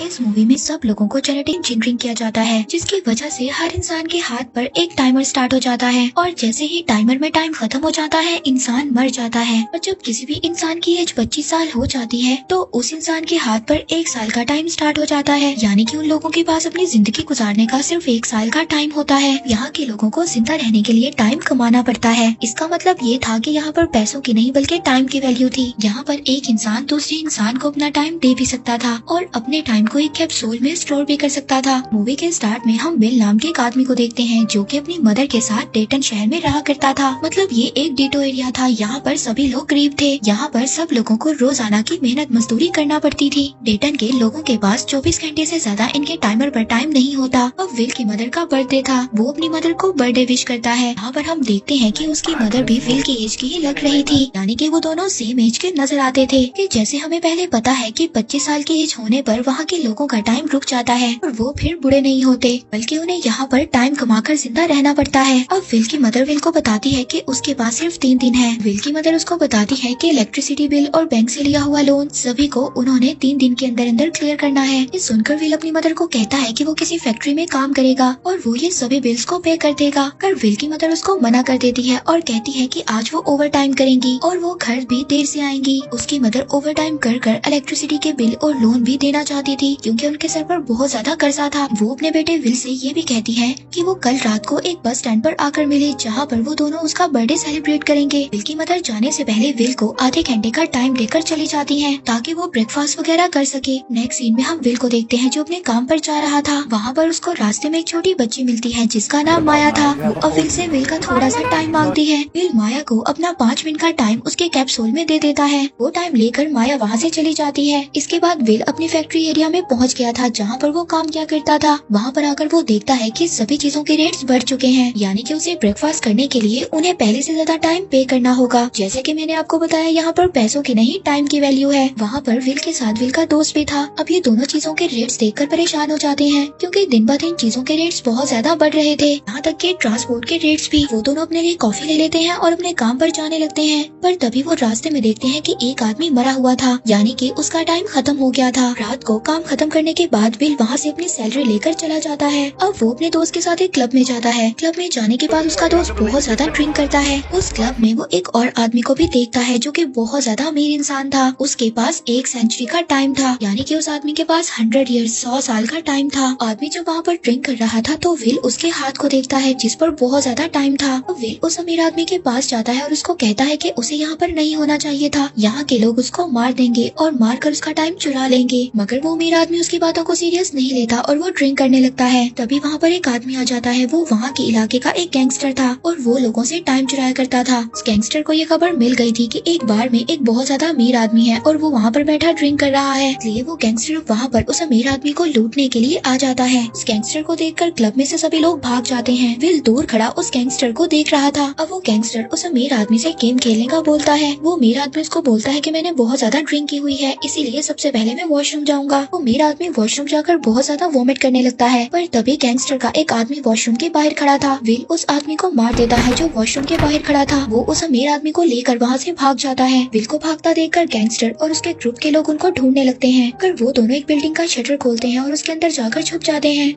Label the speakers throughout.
Speaker 1: इस मूवी में सब लोगों को जेनेटिक इंजीनियरिंग किया जाता है, जिसकी वजह से हर इंसान के हाथ पर एक टाइमर स्टार्ट हो जाता है और जैसे ही टाइमर में टाइम खत्म हो जाता है इंसान मर जाता है। और जब किसी भी इंसान की एज 25 साल हो जाती है तो उस इंसान के हाथ पर 1 साल का टाइम स्टार्ट हो जाता है, यानी कि उन लोगों के पास अपनी जिंदगी गुजारने का सिर्फ 1 साल का टाइम होता है। यहाँ के लोगों को जिंदा रहने के लिए टाइम कमाना पड़ता है। इसका मतलब ये था कि यहाँ पर पैसों की नहीं बल्कि टाइम की वैल्यू थी। यहाँ पर एक इंसान दूसरे इंसान को अपना टाइम दे भी सकता था और अपने टाइम को एक कैप्सूल में स्टोर भी कर सकता था। मूवी के स्टार्ट में हम बिल नाम के एक आदमी को देखते हैं जो कि अपनी मदर के साथ डेटन शहर में रहा करता था। मतलब ये एक गेटो एरिया था। यहाँ पर सभी लोग गरीब थे। यहाँ पर सब लोगों को रोजाना की मेहनत मजदूरी करना पड़ती थी। डेटन के लोगों के पास 24 घंटे से ज्यादा इनके टाइमर पर टाइम नहीं होता। अब विल की मदर का बर्थडे था। वो अपनी मदर को बर्थडे विश करता है। यहाँ पर हम देखते हैं कि उसकी मदर भी विल की एज की ही लग रही थी, यानी कि वो दोनों सेम एज के नजर आते थे। कि जैसे हमें पहले पता है कि 25 साल की एज होने पर वहाँ के लोगों का टाइम रुक जाता है और वो फिर बूढ़े नहीं होते बल्कि उन्हें यहाँ पर टाइम कमाकर जिंदा रहना पड़ता है। अब विल की मदर विल को बताती है कि उसके पास सिर्फ 3 दिन है। विल की मदर उसको बताती है कि इलेक्ट्रिसिटी बिल और बैंक से लिया हुआ लोन सभी को उन्होंने 3 दिन के अंदर अंदर क्लियर करना है। ये सुनकर विल अपनी मदर को कहता है कि वो किसी फैक्ट्री में काम करेगा और वो ये सभी बिल्स को पे कर देगा। पर विल की मदर उसको मना कर देती है और कहती है कि आज वो ओवर टाइम करेंगी और वो घर भी देर से आएंगी। उसकी मदर ओवर टाइम कर कर इलेक्ट्रिसिटी के बिल और लोन भी देना चाहती थी क्योंकि उनके सर पर बहुत ज्यादा कर्जा था। वो अपने बेटे विल से ये भी कहती है कि वो कल रात को एक बस स्टैंड पर आकर मिले जहाँ पर वो दोनों उसका बर्थडे सेलिब्रेट करेंगे। विल की मदर जाने से पहले विल को आधे घंटे का टाइम देकर चली जाती है ताकि वो ब्रेकफास्ट वगैरह कर सके। नेक्स्ट सीन में हम विल को देखते हैं जो अपने काम पर जा रहा था। वहाँ पर उसको रास्ते में एक छोटी बच्ची मिलती है जिसका नाम माया था। वो अब विल से विल का थोड़ा सा टाइम मांगती है। विल माया को अपना 5 मिनट का टाइम उसके कैप्सूल में दे देता है। वो टाइम लेकर माया वहाँ से चली जाती है। इसके बाद विल अपनी फैक्ट्री एरिया में पहुँच गया था जहाँ पर वो काम किया करता था। वहाँ पर आकर वो देखता है कि सभी चीजों के रेट्स बढ़ चुके हैं, यानी कि उसे ब्रेकफास्ट करने के लिए उन्हें पहले से ज्यादा टाइम पे करना होगा। जैसे कि मैंने आपको बताया यहाँ पर पैसों की नहीं टाइम की वैल्यू है। वहाँ पर विल के साथ विल का दोस्त भी था। अब ये दोनों चीजों के रेट्स देखकर परेशान हो जाते हैं क्योंकि दिन ब दिन चीजों के रेट्स बहुत ज्यादा बढ़ रहे थे, यहाँ तक कि ट्रांसपोर्ट के रेट्स भी। वो दोनों अपने लिए कॉफी ले लेते हैं और अपने काम पर जाने लगते हैं। पर तभी वो रास्ते में देखते हैं कि एक आदमी मरा हुआ था, यानी कि उसका टाइम खत्म हो गया था। रात को काम खत्म करने के बाद विल वहाँ से अपनी सैलरी लेकर चला जाता है। अब वो अपने दोस्त के साथ एक क्लब में जाता है। क्लब में जाने के बाद उसका दोस्त बहुत ज्यादा ड्रिंक करता है। उस क्लब में वो एक और आदमी को भी देखता है जो कि बहुत ज्यादा अमीर इंसान था। उसके पास 1 सेंचुरी का टाइम था, यानी कि उस आदमी के पास 100 ईयर्स 100 साल का टाइम था। आदमी जब वहाँ पर ड्रिंक कर रहा था तो विल उसके हाथ को देखता है जिस पर बहुत ज्यादा टाइम था। विल उस अमीर आदमी के पास जाता है और उसको कहता है कि उसे यहाँ पर नहीं होना चाहिए था। यहाँ के लोग उसको मार देंगे और मार कर उसका टाइम चुरा लेंगे। मगर वो अमीर आदमी उसकी बातों को सीरियस नहीं लेता और वो ड्रिंक करने लगता है। तभी वहाँ पर एक आदमी आ जाता है। वो वहाँ के इलाके का एक गैंगस्टर था और वो लोगों से टाइम चुराया करता था। उस गैंगस्टर को ये खबर मिल गई थी कि एक बार में एक बहुत ज्यादा अमीर आदमी है और वो वहाँ पर बैठा ड्रिंक कर रहा है, इसलिए वो गैंगस्टर वहाँ पर उस अमीर आदमी को लूटने के लिए आ जाता है। उस गैंगस्टर को देखकर क्लब में से सभी लोग भाग जाते हैं। विल दूर खड़ा उस गैंगस्टर को देख रहा था। अब वो गैंगस्टर उस अमीर आदमी से गेम खेलने का बोलता है। वो अमीर आदमी उसको बोलता है कि मैंने बहुत ज्यादा ड्रिंक की हुई है, इसीलिए सबसे पहले मैं वॉशरूम जाऊंगा। वो अमीर आदमी वॉशरूम जाकर बहुत ज्यादा वॉमिट करने लगता है। पर तभी गैंगस्टर का एक आदमी वॉशरूम के बाहर खड़ा था। विल उस आदमी को मार देता है जो वॉशरूम के बाहर खड़ा था। वो उस अमीर आदमी को लेकर वहाँ से भाग जाता है। विल को भागता देखकर गैंगस्टर और उसके ग्रुप के लोग उनको ढूंढने लगते हैं। पर वो दोनों एक बिल्डिंग का शटर खोलते हैं और उसके अंदर जाकर छुप जाते हैं।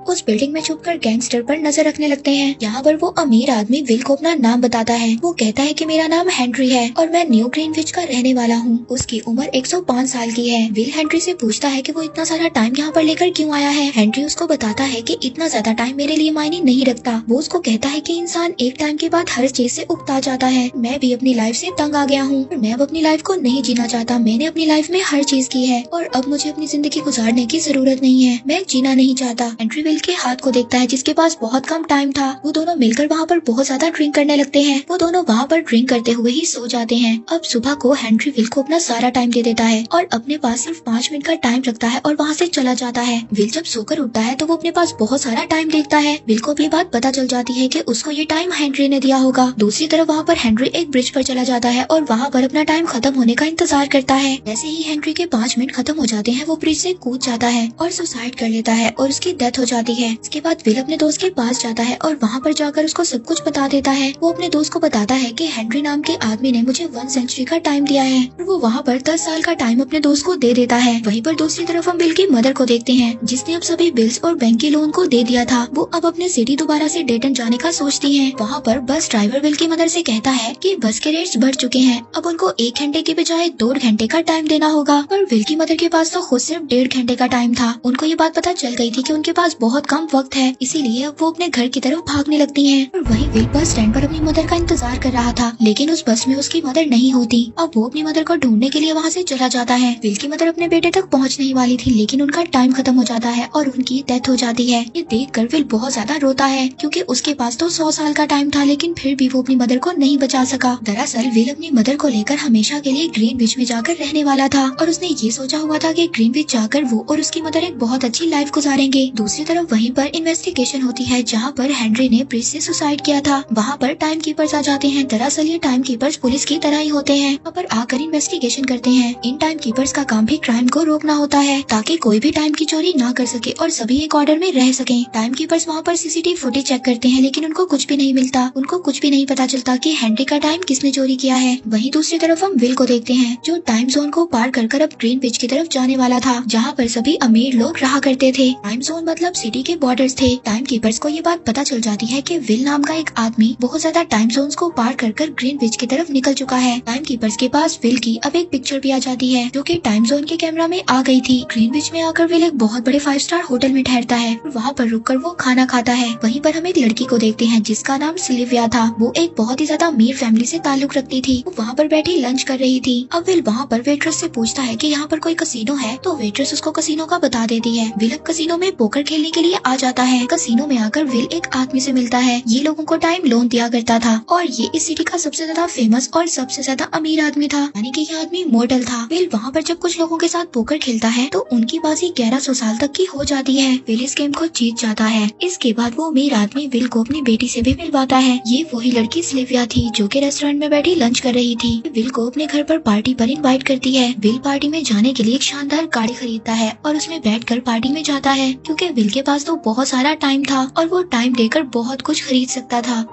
Speaker 1: उस बिल्डिंग में छुपकर गैंगस्टर पर नजर रखने लगते हैं। यहाँ पर वो अमीर आदमी विल को अपना नाम बताता है। वो कहता है कि मेरा नाम हेनरी है और मैं न्यू ग्रीनविच का रहने वाला हूँ। उसकी उम्र 105 साल की है। विल हेनरी से पूछता है कि वो इतना सारा टाइम यहाँ पर लेकर क्यों आया है। हेनरी उसको बताता है कि इतना ज्यादा टाइम मेरे लिए मायने नहीं रखता। वो उसको कहता है कि इंसान एक टाइम के बाद हर चीज से उगता जाता है। मैं भी अपनी लाइफ से तंग आ गया हूँ। मैं अब अपनी लाइफ को नहीं जीना चाहता। मैंने अपनी लाइफ में हर चीज की है और अब मुझे अपनी जिंदगी गुजारने की जरूरत नहीं है। मैं जीना नहीं चाहता। हेनरी विल के हाथ को देखता है जिसके पास बहुत कम टाइम था। वो दोनों मिलकर वहाँ पर बहुत ज्यादा ड्रिंक करने लगते हैं। वो दोनों वहाँ पर ड्रिंक करते हुए ही सो जाते हैं। अब सुबह को हेनरी विल को अपना सारा टाइम दे देता है और अपने पास सिर्फ 5 मिनट का टाइम रखता है और वहाँ से चला जाता है। विल जब सोकर उठता है तो वो अपने पास बहुत सारा टाइम देखता है। विल को ये बात पता चल जाती है कि उसको ये टाइम हेनरी ने दिया होगा। दूसरी तरफ वहाँ पर हेनरी एक ब्रिज पर चला जाता है और वहाँ पर अपना टाइम खत्म होने का इंतजार करता है। जैसे ही हेनरी के 5 मिनट खत्म हो जाते हैं वो ब्रिज से कूद जाता है और सुसाइड कर लेता है और उसकी डेथ हो जाती है। जाती है। इसके बाद विल अपने दोस्त के पास जाता है और वहाँ पर जाकर उसको सब कुछ बता देता है। वो अपने दोस्त को बताता है कि हेनरी नाम के आदमी ने मुझे 1 सेंचुरी का टाइम दिया है और वो वहाँ पर 10 साल का टाइम अपने दोस्त को दे देता है। वहीं पर दूसरी तरफ हम विल की मदर को देखते हैं, जिसने अब सभी बिल्स और बैंक के लोन को दे दिया था। वो अब अपने सिटी दोबारा से डेटन जाने का सोचती है। वहाँ पर बस ड्राइवर विल की मदर से कहता है कि बस के रेट्स बढ़ चुके हैं, अब उनको 1 घंटे के बजाय 2 घंटे का टाइम देना होगा। पर विल की मदर के पास तो खुद सिर्फ 1.5 घंटे का टाइम था। उनको ये बात पता चल गई थी कि उनके पास बहुत कम वक्त है, इसीलिए वो अपने घर की तरफ भागने लगती हैं। और वहीं विल बस स्टैंड पर अपनी मदर का इंतजार कर रहा था, लेकिन उस बस में उसकी मदर नहीं होती। अब वो अपनी मदर को ढूंढने के लिए वहाँ से चला जाता है। विल की मदर अपने बेटे तक पहुँचने ही वाली थी, लेकिन उनका टाइम खत्म हो जाता है और उनकी डेथ हो जाती है। ये देख कर विल बहुत ज्यादा रोता है, क्योंकि उसके पास तो 100 साल का टाइम था, लेकिन फिर भी वो अपनी मदर को नहीं बचा सका। दरअसल विल अपनी मदर को लेकर हमेशा के लिए ग्रीनविच में जाकर रहने वाला था और उसने ये सोचा हुआ था कि ग्रीनविच जाकर वो और उसकी मदर एक बहुत अच्छी लाइफ गुजारेंगे। दूसरी तरफ वहीं पर इन्वेस्टिगेशन होती है, जहाँ पर हेनरी ने ब्रिज से सुसाइड किया था। वहाँ पर टाइम कीपर्स आ जाते हैं। दरअसल ये टाइम कीपर्स पुलिस की तरह ही होते हैं, वहाँ पर आकर इन्वेस्टिगेशन करते हैं। इन टाइम कीपर्स का काम भी क्राइम को रोकना होता है, ताकि कोई भी टाइम की चोरी ना कर सके और सभी एक ऑर्डर में रह सके। टाइम कीपर्स वहाँ पर सीसीटीवी फुटेज चेक करते हैं, लेकिन उनको कुछ भी नहीं मिलता। उनको कुछ भी नहीं पता चलता कि हेनरी का टाइम किसने चोरी किया है। वहीं दूसरी तरफ हम विल को देखते हैं, जो टाइम जोन को पार कर अब ग्रीनविच की तरफ जाने वाला था, जहाँ पर सभी अमीर लोग रहा करते थे। टाइम जोन मतलब सिटी के बॉर्डर्स थे। टाइम कीपर्स को ये बात पता चल जाती है कि विल नाम का एक आदमी बहुत ज्यादा टाइम जोन्स को पार कर ग्रीनविच की तरफ निकल चुका है। टाइम कीपर्स के पास विल की अब एक पिक्चर भी आ जाती है, जो कि टाइम जोन के कैमरा में आ गई थी। ग्रीनविच में आकर विल एक बहुत बड़े 5 स्टार होटल में ठहरता है और वहाँ पर रुककर वो खाना खाता है। वहीं पर हम एक लड़की को देखते हैं, जिसका नाम सिल्विया था। वो एक बहुत ही ज्यादा अमीर फैमिली से ताल्लुक रखती थी। वो वहाँ पर बैठी लंच कर रही थी। अब विल वहाँ पर वेट्रेस से पूछता है कि यहाँ पर कोई कसिनो है, तो वेट्रेस उसको कसिनो का बता देती है। विल अब कसिनो में पोकर खेलने के लिए आ जाता है। कसिनो में आकर विल एक आदमी से मिलता है। ये लोगों को टाइम लोन दिया करता था और ये इस सिटी का सबसे ज्यादा फेमस और सबसे ज्यादा अमीर आदमी था, यानी कि ये आदमी मॉडल था। विल वहाँ पर जब कुछ लोगों के साथ पोकर खेलता है तो उनकी बाजी 1100 साल तक की हो जाती है। विल इस गेम को जीत जाता है। इसके बाद वो अमीर आदमी विल को अपनी बेटी से भी मिलवाता है। ये वही लड़की सिल्विया थी, जो कि रेस्टोरेंट में बैठी लंच कर रही थी। विल को अपने घर पर पार्टी पर इनवाइट करती है। विल पार्टी में जाने के लिए एक शानदार गाड़ी खरीदता है और उसमें बैठकर पार्टी में जाता है, क्योंकि विल के पास तो बहुत सारा टाइम था और वो टाइम देकर बहुत कुछ खरीद सकता था।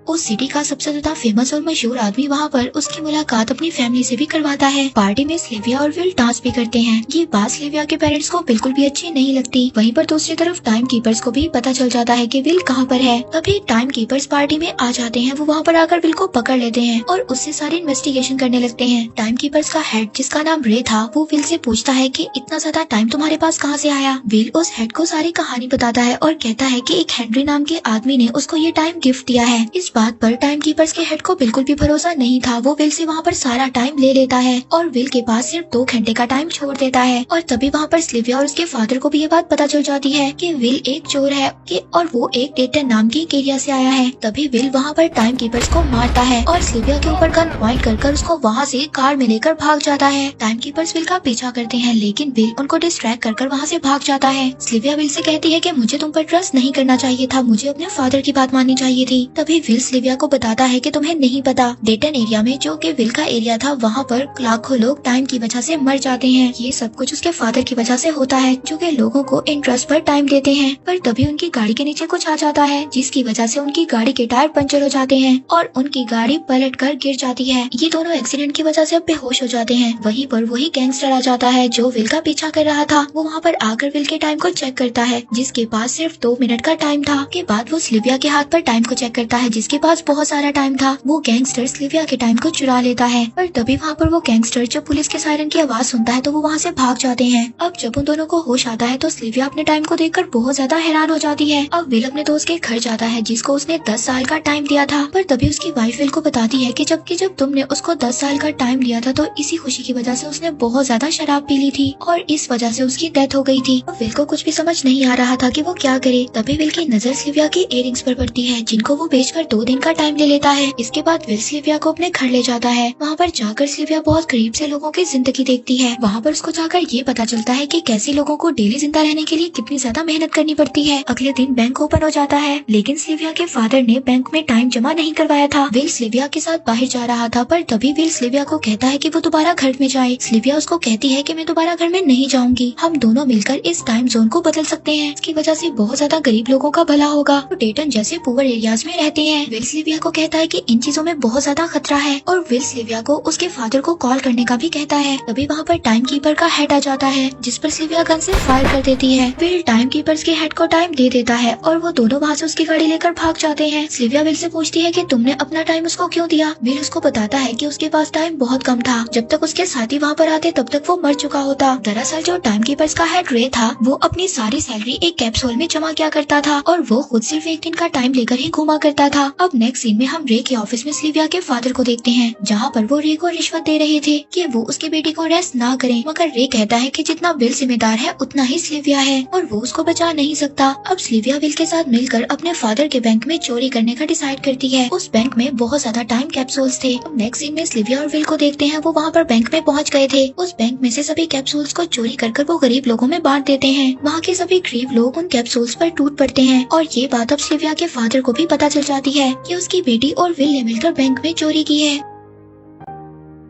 Speaker 1: उस सिटी का सबसे ज्यादा फेमस और मशहूर आदमी वहाँ पर उसकी मुलाकात अपनी फैमिली से भी करवाता है। पार्टी में सिल्विया और विल डांस भी करते हैं। ये बात सिल्विया के पेरेंट्स को बिल्कुल भी अच्छी नहीं लगती। वहीं पर दूसरी तरफ टाइम कीपर्स को भी पता चल जाता है कि विल कहाँ पर है। तभी टाइम कीपर्स पार्टी में आ जाते हैं। वो वहाँ पर आकर विल को पकड़ लेते हैं और उससे सारी इन्वेस्टिगेशन करने लगते हैं। टाइम कीपर्स का हेड, जिसका नाम रे था, वो विल से पूछता है कि इतना ज्यादा टाइम तुम्हारे पास कहाँ से आया। विल उस हेड को सारी कहानी बताता है और कहता है कि एक हेनरी नाम के आदमी ने उसको ये टाइम गिफ्ट दिया है। इस बात पर टाइम कीपर्स के हेड को बिल्कुल भी भरोसा नहीं था। वो विल से वहाँ पर सारा टाइम ले लेता है और विल के पास सिर्फ 2 घंटे का टाइम छोड़ देता है। और तभी वहाँ पर सिल्विया और उसके फादर को भी ये बात पता चल जाती है कि विल एक चोर है और वो एक डेटन नाम की एरिया से आया है। तभी विल वहाँ पर टाइम कीपर्स को मारता है और सिल्विया के ऊपर गन पॉइंट कर उसको वहाँ से कार में लेकर भाग जाता है। टाइम कीपर्स विल का पीछा करते हैं, लेकिन विल उनको डिस्ट्रैक्ट कर वहाँ से भाग जाता है। सिल्विया विल से कहती है कि मुझे तुम पर ट्रस्ट नहीं करना चाहिए था, मुझे अपने फादर की बात माननी चाहिए थी। तभी विल सिल्विया को बताता है कि तुम्हें नहीं पता, डेटन एरिया में, जो कि विल का एरिया था, वहाँ पर लाखों लोग टाइम की वजह से मर जाते हैं। ये सब कुछ उसके फादर की वजह से होता है, जो कि लोगों को इंटरेस्ट पर टाइम देते हैं। पर तभी उनकी गाड़ी के नीचे कुछ आ जाता है, जिसकी वजह से उनकी गाड़ी के टायर पंचर हो जाते हैं और उनकी गाड़ी पलट कर गिर जाती है। ये दोनों एक्सीडेंट की वजह से अब बेहोश हो जाते हैं। वहीं पर वही गैंगस्टर आ जाता है जो विल का पीछा कर रहा था। वो वहाँ पर आकर विल के टाइम को चेक करता है, जिसके पास सिर्फ 2 मिनट का टाइम था। के बाद वो सिल्विया के हाथ पर टाइम को चेक करता है, जिसके पास बहुत सारा टाइम था। वो गैंगस्टर सिल्विया के टाइम को चुरा लेता है। पर तभी वहाँ पर वो गैंगस्टर जब पुलिस के सायरन की आवाज सुनता है तो वो वहाँ से भाग जाते हैं। अब जब उन दोनों को होश आता है तो सिल्विया अपने टाइम को देखकर बहुत ज्यादा हैरान हो जाती है। अब विल अपने दोस्त के घर जाता है, जिसको उसने 10 साल का टाइम दिया था। पर तभी उसकी वाइफ विल को बताती है कि जब तुमने उसको 10 साल का टाइम दिया था तो इसी खुशी की वजह से उसने बहुत ज्यादा शराब पी ली थी और इस वजह से उसकी डेथ हो गई थी। अब विल को कुछ भी समझ नहीं आ रहा था कि वो क्या करे। तभी विल की नजर सिल्विया की इयररिंग्स पर पड़ती है, जिनको वो बेचकर 2 दिन का टाइम ले लेता है। इसके बाद विल सिल्विया को अपने घर ले जाता है। वहाँ पर जाकर सिल्विया बहुत करीब से लोगों की जिंदगी देखती है। वहाँ पर उसको जाकर ये पता चलता है कि कैसे लोगों को डेली जिंदा रहने के लिए कितनी ज्यादा मेहनत करनी पड़ती है। अगले दिन बैंक ओपन हो जाता है, लेकिन सिल्विया के फादर ने बैंक में टाइम जमा नहीं करवाया था। विल सिल्विया के साथ बाहर जा रहा था, पर तभी विल सिल्विया को कहता है कि वो दोबारा घर में जाए। सिल्विया उसको कहती है कि मैं दोबारा घर में नहीं जाऊंगी, हम दोनों मिलकर इस टाइम जोन को बदल सकते हैं। इसकी वजह से बहुत ज्यादा गरीब लोगों का भला होगा। तो डेटन जैसे पुअर एरियाज में रहते हैं। विल सिल्विया को कहता है कि इन चीजों में बहुत ज्यादा खतरा है और विल सिल्विया को उसके फादर को कॉल करने का भी कहता है। तभी वहाँ पर टाइम कीपर का हेड आ जाता है, जिस पर सिल्विया गन से फायर कर देती है। विल टाइम कीपर्स के हेड को टाइम दे देता है और वो दोनों वहाँ से उसकी गाड़ी लेकर भाग जाते हैं। सिल्विया विल से पूछती है कि तुमने अपना टाइम उसको क्यों दिया। विल उसको बताता है कि उसके पास टाइम बहुत कम था, जब तक उसके साथी वहाँ पर आते तब तक वो मर चुका होता। दरअसल जो टाइम कीपर्स का हेड रे था, वो अपनी सारी सैलरी एक कैप्सूल में जमा किया करता था और वो खुद सिर्फ एक दिन का टाइम लेकर ही घूमा करता था। अब नेक्स्ट सीन में हम रे के ऑफिस में सिल्विया के फादर को देखते हैं, जहाँ पर वो रे को रिश्वत दे रहे थे कि वो उसके बेटे को अरेस्ट ना करें, मगर रे कहता है कि जितना विल जिम्मेदार है उतना ही सिल्विया है और वो उसको बचा नहीं सकता। अब सिल्विया विल के साथ मिलकर अपने फादर के बैंक में चोरी करने का डिसाइड करती है। उस बैंक में बहुत ज्यादा टाइम कैप्सूल्स थे। अब नेक्स्ट सीन में सिल्विया और विल को देखते हैं, वो वहाँ पर बैंक में पहुँच गए थे। उस बैंक में से सभी कैप्सूल्स को चोरी कर वो गरीब लोगों में बांट देते हैं। वहाँ के सभी गरीब लोग उन कैप्सूल्स पर टूट पड़ते हैं और ये बात अब सिल्विया के फादर को भी पता चल जाती है कि उसकी बेटी और विल ने मिलकर बैंक में चोरी की है।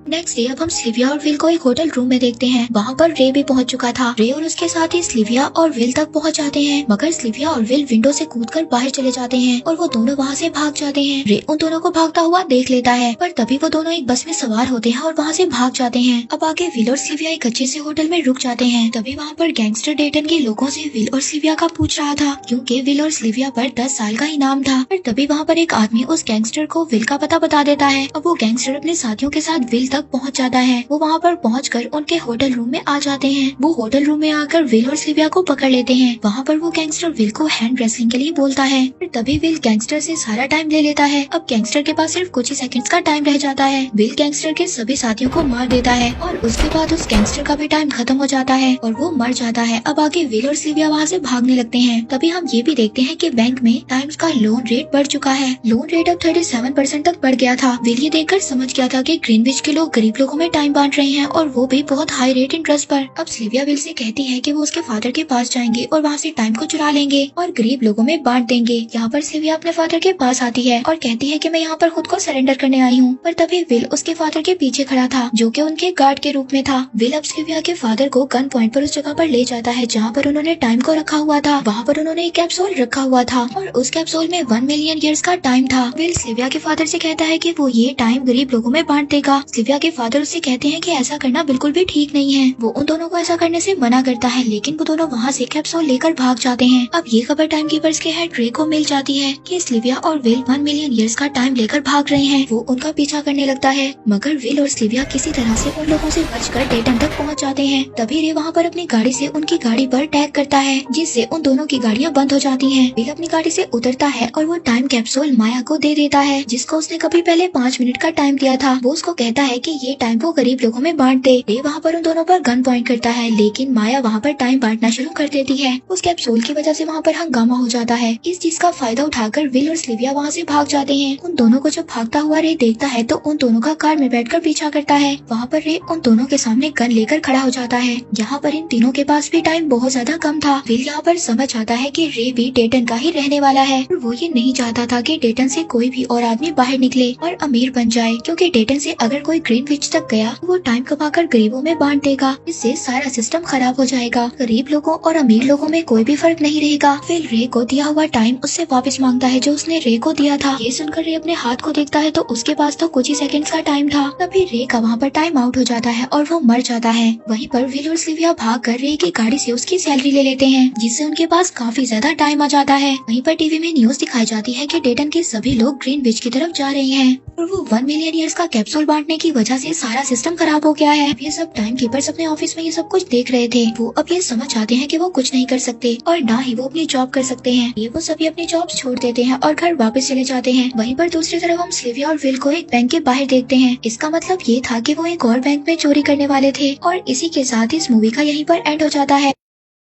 Speaker 1: नेक्स्ट डे अब हम सिल्विया और विल को एक होटल रूम में देखते हैं। वहाँ पर रे भी पहुँच चुका था। रे और उसके साथ ही सिल्विया और विल तक पहुँच जाते हैं, मगर सिल्विया और विल विंडो से कूदकर बाहर चले जाते हैं और वो दोनों वहाँ से भाग जाते हैं। रे उन दोनों को भागता हुआ देख लेता है, पर तभी वो दोनों एक बस में सवार होते हैं और वहाँ से भाग जाते हैं। अब आगे विल और सिल्विया एक अच्छे से होटल में रुक जाते हैं। तभी वहाँ पर गैंगस्टर डेटन के लोगों से विल और सिल्विया का पूछ रहा था, क्योंकि विल और सिल्विया पर 10 साल का इनाम था। पर तभी वहाँ पर एक आदमी उस गैंगस्टर को विल का पता बता देता है। अब वो गैंगस्टर अपने साथियों के साथ विल तक पहुँच जाता है। वो वहाँ पर पहुँचकर उनके होटल रूम में आ जाते हैं। वो होटल रूम में आकर विल और सिल्विया को पकड़ लेते हैं। वहाँ पर वो गैंगस्टर विल को हैंड रेसलिंग के लिए बोलता है, पर तभी विल गैंगस्टर से सारा टाइम ले लेता है। अब गैंगस्टर के पास सिर्फ कुछ ही सेकंड्स का टाइम रह जाता है। विल गैंगस्टर के सभी साथियों को मार देता है और उसके बाद उस गैंगस्टर का भी टाइम खत्म हो जाता है और वो मर जाता है। अब आगे विल और सिल्विया वहाँ से भागने लगते हैं। तभी हम ये भी देखते हैं कि बैंक में टाइम्स का लोन रेट बढ़ चुका है। लोन रेट अब 37% तक बढ़ गया था। विल ये देखकर समझ गया था कि ग्रीनविच के लोग गरीब लोगों में टाइम बांट रहे हैं और वो भी बहुत हाई रेट इंटरेस्ट पर। अब सिल्विया विल से कहती है कि वो उसके फादर के पास जाएंगे और वहाँ से टाइम को चुरा लेंगे और गरीब लोगों में बांट देंगे। यहाँ पर सिल्विया अपने फादर के पास आती है और कहती है कि मैं यहाँ पर खुद को सरेंडर करने आई हूँ, पर तभी विल उसके फादर के पीछे खड़ा था, जो कि उनके गार्ड के रूप में था। विल अब सिल्विया के फादर को गन पॉइंट पर उस जगह पर ले जाता है जहाँ पर उन्होंने टाइम को रखा हुआ था। वहाँ पर उन्होंने एक कैप्सूल रखा हुआ था और उस कैप्सूल में 1 मिलियन ईयर्स का टाइम था। विल सिल्विया के फादर से कहता है कि वो ये टाइम गरीब लोगों में बांट देगा। सिल्विया के फादर उससे कहते हैं कि ऐसा करना बिल्कुल भी ठीक नहीं है। वो उन दोनों को ऐसा करने से मना करता है, लेकिन वो दोनों वहाँ से कैप्सूल लेकर भाग जाते हैं। अब ये खबर टाइम कीपर्स के हेड रे को मिल जाती है कि सिल्विया और विल 1 मिलियन ईयर्स का टाइम लेकर भाग रहे हैं। वो उनका पीछा करने लगता है, मगर विल और सिल्विया किसी तरह से उन लोगों से बचकर डेटन तक पहुँच जाते हैं। तभी रे वहाँ पर अपनी गाड़ी से उनकी गाड़ी पर अटैक करता है, जिससे उन दोनों की गाड़ियाँ बंद हो जाती हैं। विल अपनी गाड़ी से उतरता है और वो टाइम कैप्सूल माया को दे देता है, जिसको उसने कभी पहले 5 मिनट का टाइम दिया था। वो उसको कहता है कि ये टाइम वो गरीब लोगों में बांट दे। रे वहाँ पर उन दोनों पर गन पॉइंट करता है, लेकिन माया वहाँ पर टाइम बांटना शुरू कर देती है। उस कैप्सूल की वजह से वहाँ पर हंगामा हो जाता है। इस चीज का फायदा उठाकर विल और सिल्विया वहाँ से भाग जाते हैं। उन दोनों को जब भागता हुआ रे देखता है तो उन दोनों का कार में बैठकर पीछा करता है। वहाँ पर रे उन दोनों के सामने गन लेकर खड़ा हो जाता है। यहाँ पर इन तीनों के पास भी टाइम बहुत ज्यादा कम था। विल यहाँ पर समझ आता है कि रे भी डेटन का ही रहने वाला है और वो ये नहीं चाहता था कि डेटन से कोई भी और आदमी बाहर निकले और अमीर बन जाए, क्योंकि डेटन से अगर कोई ग्रीनविच तक गया तो वो टाइम कमाकर गरीबों में बांट देगा। इससे सारा सिस्टम खराब हो जाएगा। गरीब लोगों और अमीर लोगों में कोई भी फर्क नहीं रहेगा। फिर रे को दिया हुआ टाइम उससे वापस मांगता है जो उसने रे को दिया था। ये सुनकर रे अपने हाथ को देखता है तो उसके पास तो कुछ ही सेकंड्स का टाइम था। तभी रे का वहाँ पर टाइम आउट हो जाता है और वो मर जाता है। वहीं पर विल और सिल्विया भाग कर रे की गाड़ी से उसकी सैलरी ले लेते हैं, जिससे उनके पास काफी ज्यादा टाइम आ जाता है। वहीं पर टीवी में न्यूज दिखाई जाती है कि डेटन के सभी लोग ग्रीनविच की तरफ जा रहे हैं और वो 1 मिलियन ईयर्स का कैप्सूल बांटने की वजह से सारा सिस्टम खराब हो गया है। ये सब टाइम कीपर्स अपने ऑफिस में ये सब कुछ देख रहे थे। वो अब ये समझ आते हैं कि वो कुछ नहीं कर सकते और ना ही वो अपनी जॉब कर सकते हैं। ये वो सभी अपनी जॉब छोड़ देते हैं और घर वापस चले जाते हैं। वहीं पर दूसरी तरफ हम सिल्विया और विल को एक बैंक के बाहर देखते हैं। इसका मतलब ये था कि वो एक और बैंक में चोरी करने वाले थे और इसी के साथ इस मूवी का यहीं पर एंड हो जाता है।